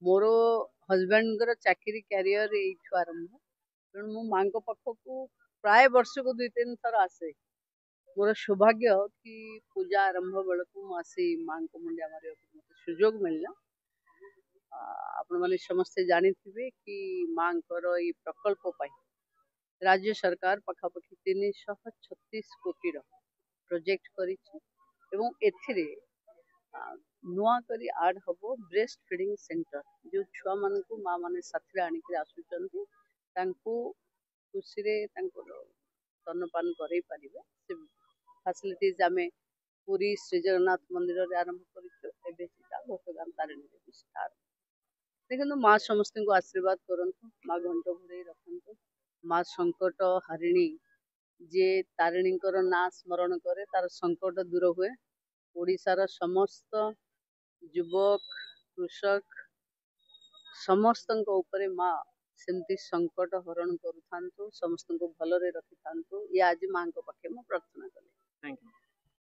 मोर husband चाकरी career ये आरंभ तेणु मो माँ पाखक प्राय वर्ष को 2-3 थर आसे। मोर सौभाग्य कि पूजा आरंभ बेलू मुझे माँ को मुंडिया मारे सुजोग मिलला। आपण मैंने समस्ते जानी कि माँ ये प्रकल्प राज्य सरकार पखापाखि 336 कोटी प्रोजेक्ट करी नुआ करी आड हबो ब्रेस्ट फीडिंग सेंटर जो छुआ मान को माँ माने साथी आनिक आसुचंती खुशी रे स्तनपान करई पारिबे से फैसिलिटीज आमे पूरी श्री जगन्नाथ मंदिर रे आरंभ करिछु। एबे सीता भोकगान तारिणी रे स्टार्ट देखो माँ समस्त को आशीर्वाद करंतु माँ घंट घोड़े रखंतु माँ संकट हारिणी जे तारिणी ना स्मरण करे तार संकट दूर हुए। ओडिशार समस्त युवक कृषक समस्त उपरे माँ सेमती संकट हरण करूँ समस्त को भलरे रखि था। ये आज माँ पाखे प्रार्थना कले।